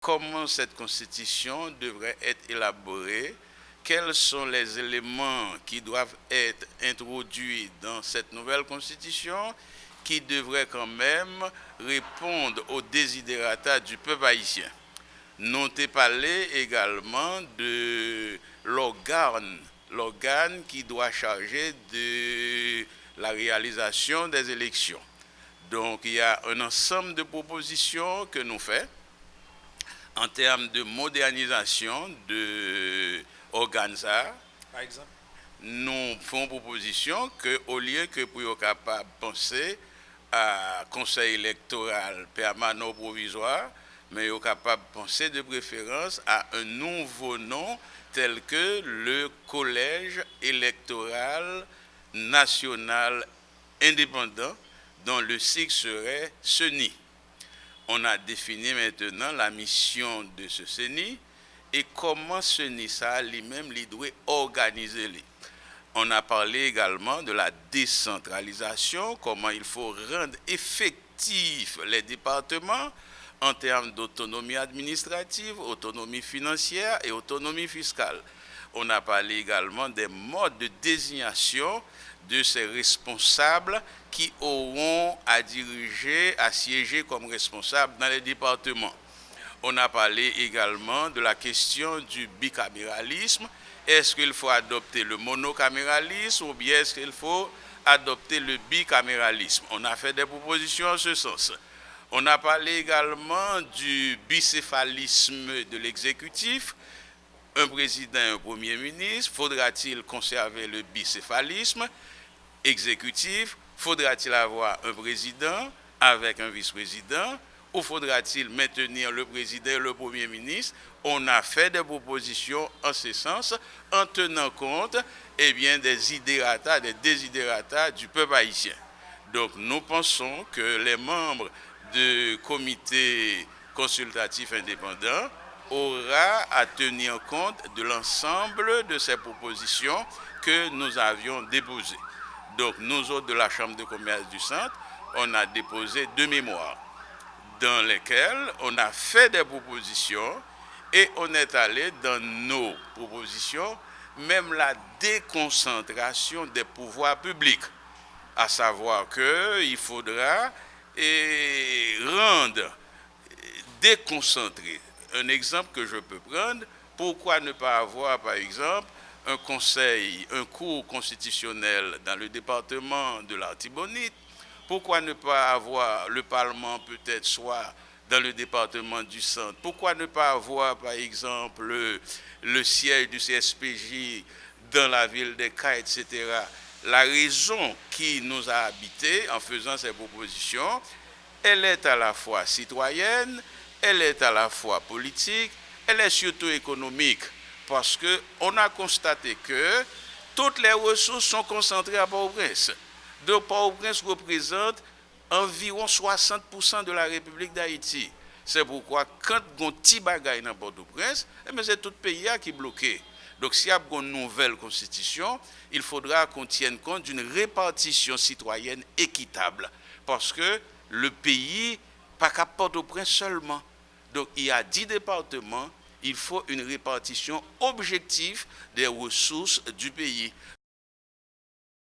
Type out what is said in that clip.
comment cette constitution devrait être élaborée, quels sont les éléments qui doivent être introduits dans cette nouvelle constitution qui devrait quand même répondre aux desiderata du peuple haïtien. Nous avons parlé également de l'organe qui doit charger de la réalisation des élections. Donc il y a un ensemble de propositions que nous faisons en termes de modernisation de organes. Par exemple. Nous faisons proposition que au lieu que pour être capable de penser à conseil électoral permanent provisoire, mais est capable de penser de préférence à un nouveau nom tel que le collège électoral national indépendant dont le cycle serait CENI. On a défini maintenant la mission de ce CENI et comment CENI ça lui-même doit organiser les. On a parlé également de la décentralisation, comment il faut rendre effectifs les départements en termes d'autonomie administrative, autonomie financière et autonomie fiscale. On a parlé également des modes de désignation de ces responsables qui auront à diriger, à siéger comme responsables dans les départements. On a parlé également de la question du bicaméralisme. Est-ce qu'il faut adopter le monocaméralisme ou bien est-ce qu'il faut adopter le bicaméralisme? On a fait des propositions en ce sens. On a parlé également du bicéphalisme de l'exécutif. Un président et un premier ministre, faudra-t-il conserver le bicéphalisme exécutif? Faudra-t-il avoir un président avec un vice-président? Ou faudra-t-il maintenir le président et le premier ministre? On a fait des propositions en ce sens en tenant compte des idératas, des désidératas du peuple haïtien. Donc nous pensons que les membres du comité consultatif indépendant aura à tenir compte de l'ensemble de ces propositions que nous avions déposées. Donc nous autres de la Chambre de commerce du Centre, on a déposé 2 mémoires dans lesquelles on a fait des propositions et on est allé dans nos propositions, même la déconcentration des pouvoirs publics, à savoir qu'il faudra rendre déconcentré. Un exemple que je peux prendre, pourquoi ne pas avoir par exemple un conseil, un cours constitutionnel dans le département de l'Artibonite? Pourquoi ne pas avoir le Parlement peut-être soit dans le département du Centre? Pourquoi ne pas avoir par exemple le siège du CSPJ dans la ville des Cas, etc. La raison qui nous a habités en faisant ces propositions, elle est à la fois citoyenne, elle est à la fois politique, elle est surtout économique, parce qu'on a constaté que toutes les ressources sont concentrées à Port-au-Prince. Donc Port-au-Prince représente environ 60% de la République d'Haïti. C'est pourquoi quand on a un petit bagage dans Port-au-Prince, c'est tout le pays qui est bloqué. Donc s'il y a une nouvelle constitution, il faudra qu'on tienne compte d'une répartition citoyenne équitable. Parce que le pays, pas qu'à Port-au-Prince seulement. Donc il y a 10 départements, il faut une répartition objective des ressources du pays.